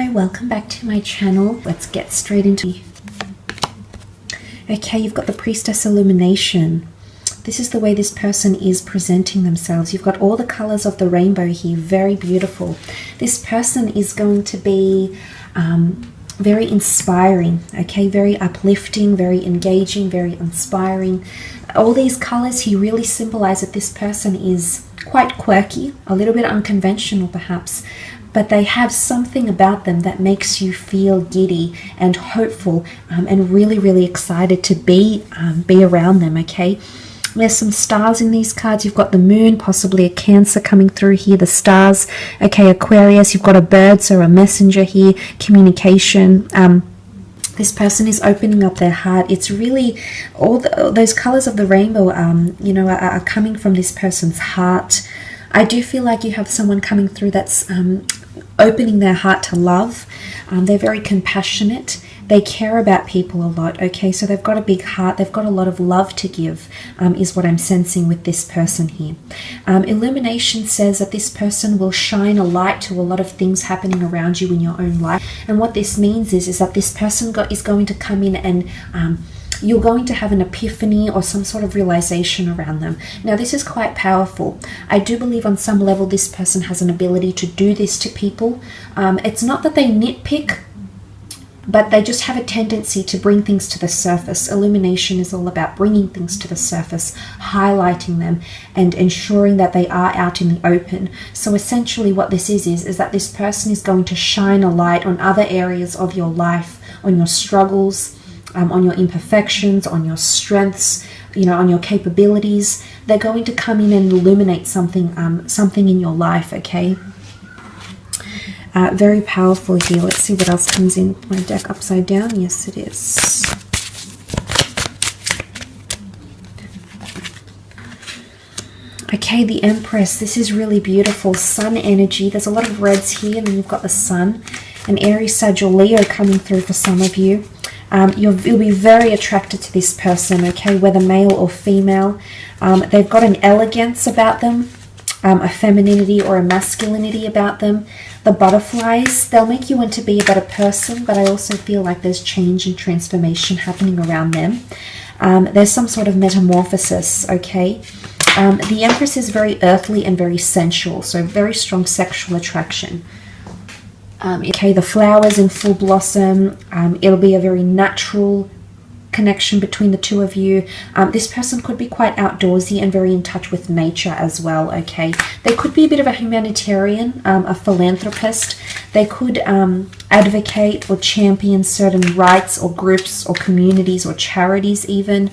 Hello, welcome back to my channel. Let's get straight into it. Okay, you've got the Priestess Illumination. This is the way this person is presenting themselves. You've got all the colors of the rainbow here, very beautiful. This person is going to be very inspiring, okay, very uplifting, very engaging, very inspiring. All these colors here really symbolize that this person is quite quirky, a little bit unconventional perhaps, but they have something about them that makes you feel giddy and hopeful and really excited to be around them, okay? There's some stars in these cards. You've got the moon, possibly a Cancer coming through here, the stars, okay, Aquarius, you've got a bird, so a messenger here, communication. This person is opening up their heart. It's really all those colors of the rainbow, you know, are coming from this person's heart. I do feel like you have someone coming through that's opening their heart to love. They're very compassionate. They care about people a lot, okay? So they've got a big heart. They've got a lot of love to give, is what I'm sensing with this person here. Illumination says that this person will shine a light to a lot of things happening around you in your own life. And what this means is that this person is going to come in and you're going to have an epiphany or some sort of realization around them. Now, this is quite powerful. I do believe on some level this person has an ability to do this to people. It's not that they nitpick, but they just have a tendency to bring things to the surface. Illumination is all about bringing things to the surface, highlighting them, and ensuring that they are out in the open. So essentially what this is that this person is going to shine a light on other areas of your life, on your struggles, on your imperfections, on your strengths, you know, on your capabilities. They're going to come in and illuminate something, something in your life, okay? Very powerful here. Let's see what else comes in. My deck upside down. Yes, it is. Okay, the Empress. This is really beautiful. Sun energy. There's a lot of reds here, and then you've got the Sun. An Aries, Sag, or Leo coming through for some of you. You'll be very attracted to this person, okay, whether male or female. They've got an elegance about them, a femininity or a masculinity about them. The butterflies, they'll make you want to be a better person, but I also feel like there's change and transformation happening around them. There's some sort of metamorphosis, okay? The Empress is very earthly and very sensual, so very strong sexual attraction. Okay, the flowers in full blossom, it'll be a very natural connection between the two of you. This person could be quite outdoorsy and very in touch with nature as well, okay? They could be a bit of a humanitarian, a philanthropist. They could advocate or champion certain rights or groups or communities or charities even.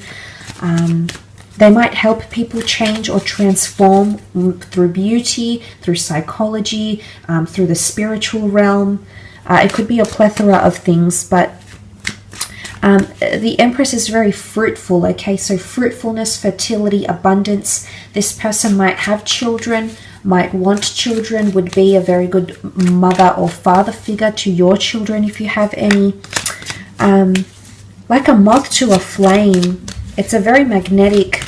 They might help people change or transform through beauty, through psychology, through the spiritual realm. It could be a plethora of things, but the Empress is very fruitful, okay? So fruitfulness, fertility, abundance. This person might have children, might want children, would be a very good mother or father figure to your children if you have any. Like a moth to a flame. It's a very magnetic,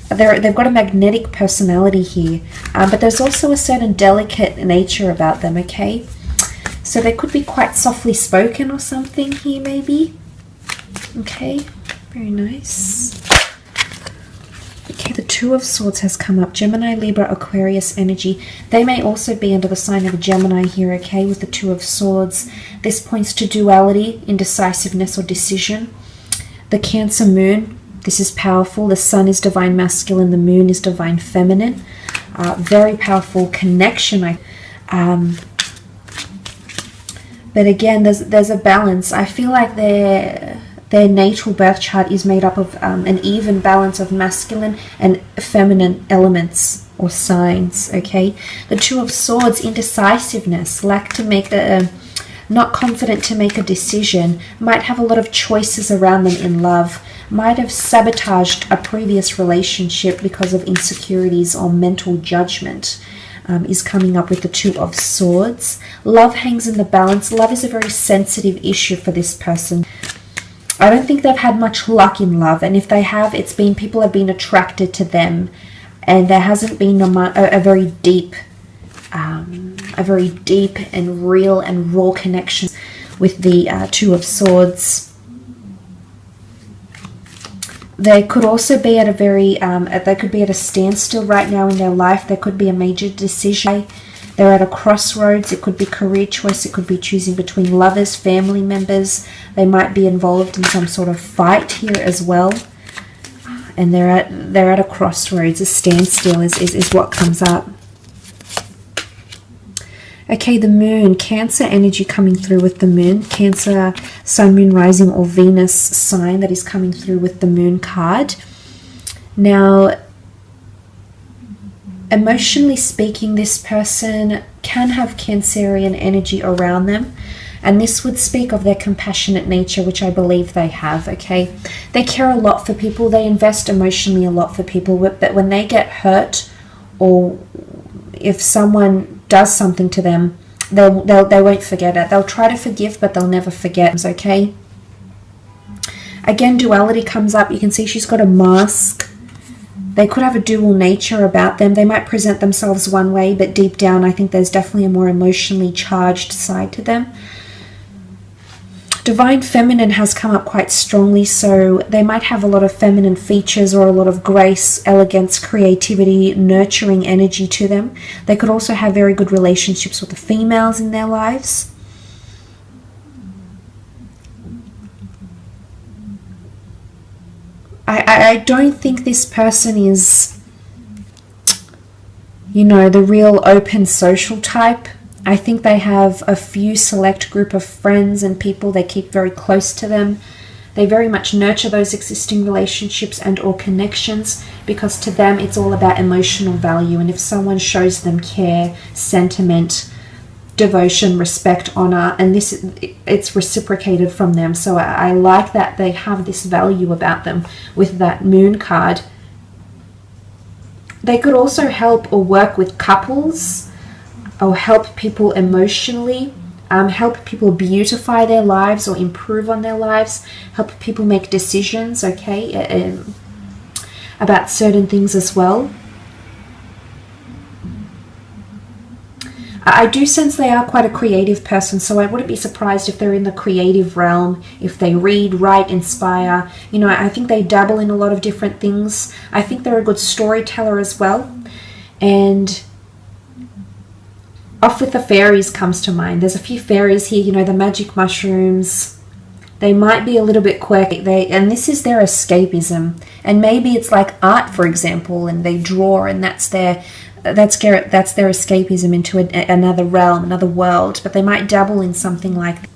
they've got a magnetic personality here, but there's also a certain delicate nature about them, okay? So they could be quite softly spoken or something here maybe. Okay, very nice. Okay, the Two of Swords has come up. Gemini, Libra, Aquarius energy. They may also be under the sign of a Gemini here, okay, with the Two of Swords. This points to duality, indecisiveness, or decision. The Cancer moon. This is powerful. The Sun is divine masculine. The Moon is divine feminine. Very powerful connection. But again, there's a balance. I feel like their natal birth chart is made up of an even balance of masculine and feminine elements or signs. Okay, the Two of Swords, indecisiveness, lack to make not confident to make a decision, might have a lot of choices around them in love, might have sabotaged a previous relationship because of insecurities or mental judgment, is coming up with the Two of Swords. Love hangs in the balance. Love is a very sensitive issue for this person. I don't think they've had much luck in love, and if they have, it's been people have been attracted to them, and there hasn't been a very deep a very deep and real and raw connection with the Two of Swords. They could also be at a very, they could be at a standstill right now in their life. There could be a major decision. They're at a crossroads. It could be career choice. It could be choosing between lovers, family members. They might be involved in some sort of fight here as well. And they're at a crossroads. A standstill is what comes up. Okay, the moon, Cancer energy coming through with the moon. Cancer, sun, moon, rising, or Venus sign that is coming through with the moon card. Now, emotionally speaking, this person can have Cancerian energy around them. And this would speak of their compassionate nature, which I believe they have, okay? They care a lot for people. They invest emotionally a lot for people. But when they get hurt, or if someone does something to them, they won't forget it. They'll try to forgive, but they'll never forget, okay? Again, duality comes up. You can see she's got a mask. They could have a dual nature about them. They might present themselves one way, but deep down, I think there's definitely a more emotionally charged side to them. Divine Feminine has come up quite strongly, so they might have a lot of feminine features or a lot of grace, elegance, creativity, nurturing energy to them. They could also have very good relationships with the females in their lives. I don't think this person is, you know, the real open social type. I think they have a few select group of friends and people they keep very close to them. They very much nurture those existing relationships and or connections, because to them it's all about emotional value. And if someone shows them care, sentiment, devotion, respect, honor, and it's reciprocated from them. So I like that they have this value about them with that moon card. They could also help or work with couples, or help people emotionally, help people beautify their lives or improve on their lives, help people make decisions, okay, about certain things as well. I do sense they are quite a creative person, so I wouldn't be surprised if they're in the creative realm, if they read, write, inspire. You know, I think they dabble in a lot of different things. I think they're a good storyteller as well. And off with the fairies comes to mind. There's a few fairies here, you know, the magic mushrooms. They might be a little bit quirky. And this is their escapism. And maybe it's like art, for example, and they draw, and that's their escapism into another realm, another world. But they might dabble in something like that.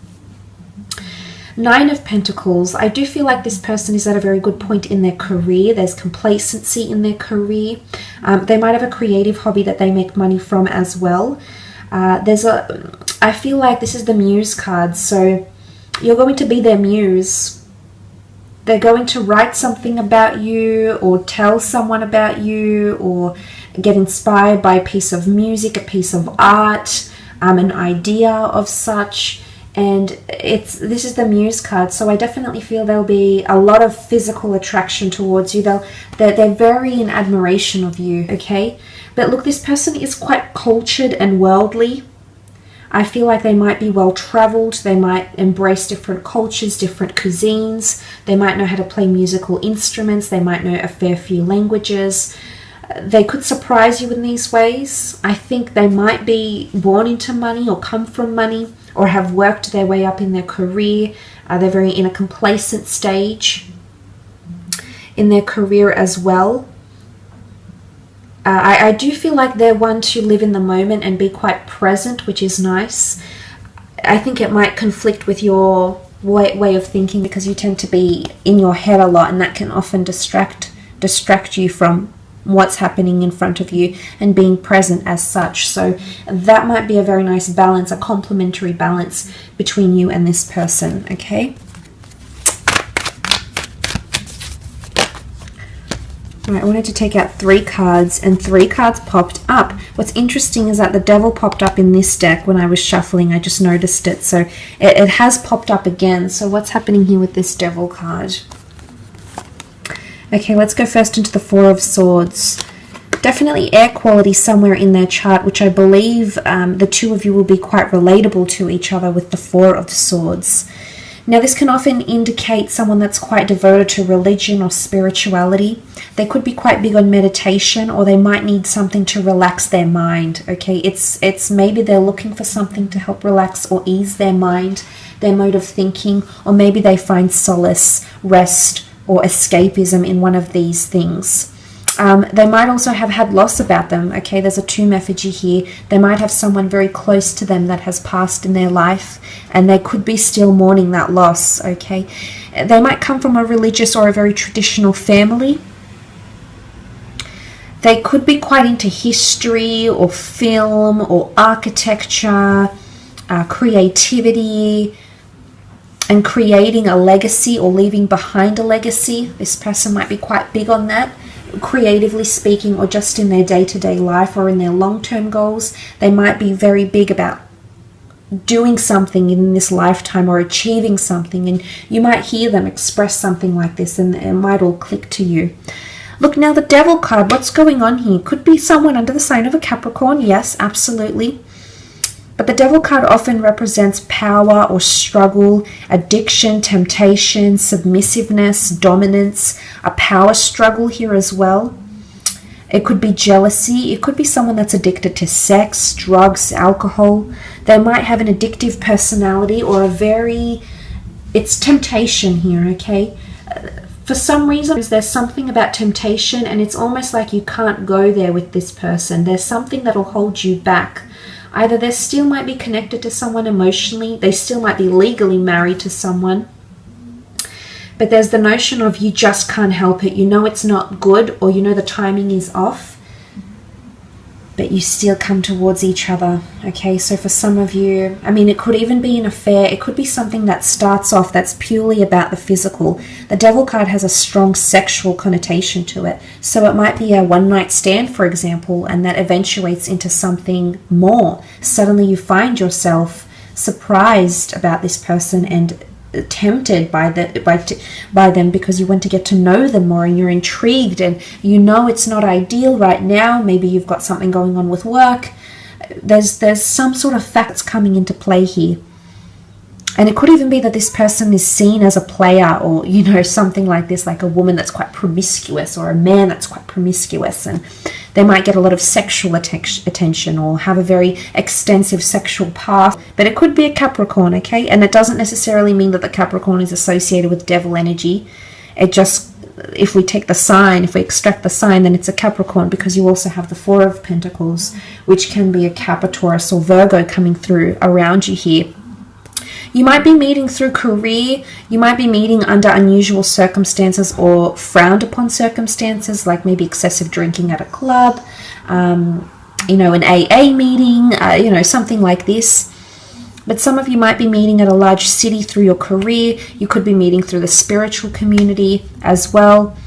Nine of Pentacles. I do feel like this person is at a very good point in their career. There's complacency in their career. They might have a creative hobby that they make money from as well. I feel like this is the Muse card, so you're going to be their muse. They're going to write something about you, or tell someone about you, or get inspired by a piece of music, a piece of art, an idea of such. And this is the Muse card, so I definitely feel there'll be a lot of physical attraction towards you. They're very in admiration of you, okay? But look, this person is quite cultured and worldly. I feel like they might be well-traveled. They might embrace different cultures, different cuisines. They might know how to play musical instruments. They might know a fair few languages. They could surprise you in these ways. I think they might be born into money, or come from money, or have worked their way up in their career. They're very in a complacent stage in their career as well. I do feel like they're one to live in the moment and be quite present, which is nice. I think it might conflict with your way of thinking, because you tend to be in your head a lot, and that can often distract you from what's happening in front of you and being present as such. So that might be a very nice balance, a complementary balance between you and this person, okay? Right, I wanted to take out 3 cards, and 3 cards popped up. What's interesting is that the Devil popped up in this deck when I was shuffling. I just noticed it. So it has popped up again. So what's happening here with this Devil card? Okay, let's go first into the 4 of Swords. Definitely air quality somewhere in their chart, which I believe the two of you will be quite relatable to each other with the Four of Swords. Now, this can often indicate someone that's quite devoted to religion or spirituality. They could be quite big on meditation, or they might need something to relax their mind, okay? It's maybe they're looking for something to help relax or ease their mind, their mode of thinking, or maybe they find solace, rest, or escapism in one of these things. They might also have had loss about them, okay? There's a tomb effigy here. They might have someone very close to them that has passed in their life, and they could be still mourning that loss, okay? They might come from a religious or a very traditional family. They could be quite into history or film or architecture, creativity, and creating a legacy or leaving behind a legacy. This person might be quite big on that, creatively speaking, or just in their day-to-day life or in their long-term goals. They might be very big about doing something in this lifetime or achieving something, and you might hear them express something like this and it might all click to you. Look, now the Devil card, what's going on here? Could be someone under the sign of a Capricorn, yes, absolutely. But the Devil card often represents power or struggle, addiction, temptation, submissiveness, dominance, a power struggle here as well. It could be jealousy. It could be someone that's addicted to sex, drugs, alcohol. They might have an addictive personality or it's temptation here, okay? For some reason, there's something about temptation, and it's almost like you can't go there with this person. There's something that'll hold you back. Either they still might be connected to someone emotionally, they still might be legally married to someone, but there's the notion of you just can't help it. You know it's not good, or you know the timing is off, but you still come towards each other, okay? So for some of you, I mean, it could even be an affair. It could be something that starts off that's purely about the physical. The Devil card has a strong sexual connotation to it. So it might be a one-night stand, for example, and that eventuates into something more. Suddenly you find yourself surprised about this person and tempted by them because you want to get to know them more, and you're intrigued, and you know it's not ideal right now. Maybe you've got something going on with work. There's some sort of facts coming into play here. And it could even be that this person is seen as a player, or, you know, something like this, like a woman that's quite promiscuous or a man that's quite promiscuous, and they might get a lot of sexual attention or have a very extensive sexual past. But it could be a Capricorn, okay? And it doesn't necessarily mean that the Capricorn is associated with devil energy. It just, if we take the sign, if we extract the sign, then it's a Capricorn, because you also have the Four of Pentacles, which can be a Capricorn or Virgo coming through around you here. You might be meeting through career. You might be meeting under unusual circumstances or frowned upon circumstances, like maybe excessive drinking at a club, you know, an AA meeting, you know, something like this. But some of you might be meeting at a large city through your career. You could be meeting through the spiritual community as well.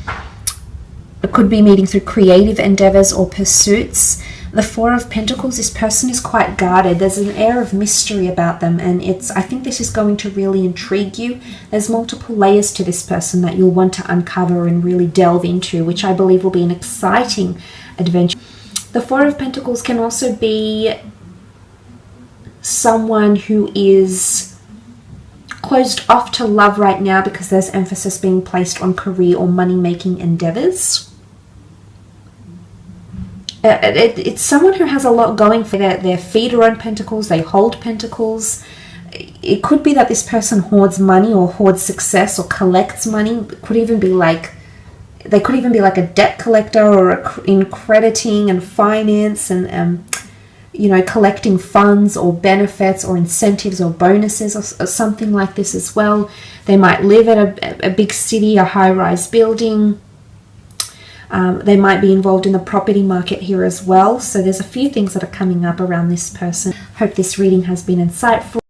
It could be meeting through creative endeavors or pursuits. The Four of Pentacles, this person is quite guarded. There's an air of mystery about them, and I think this is going to really intrigue you. There's multiple layers to this person that you'll want to uncover and really delve into, which I believe will be an exciting adventure. The Four of Pentacles can also be someone who is closed off to love right now because there's emphasis being placed on career or money-making endeavors. It's someone who has a lot going for their feet are on pentacles, they hold pentacles. It could be that this person hoards money or hoards success or collects money. It could even be like, they could even be like a debt collector or in crediting and finance and, you know, collecting funds or benefits or incentives or bonuses or something like this as well. They might live at a big city, a high-rise building. They might be involved in the property market here as well. So there's a few things that are coming up around this person. Hope this reading has been insightful.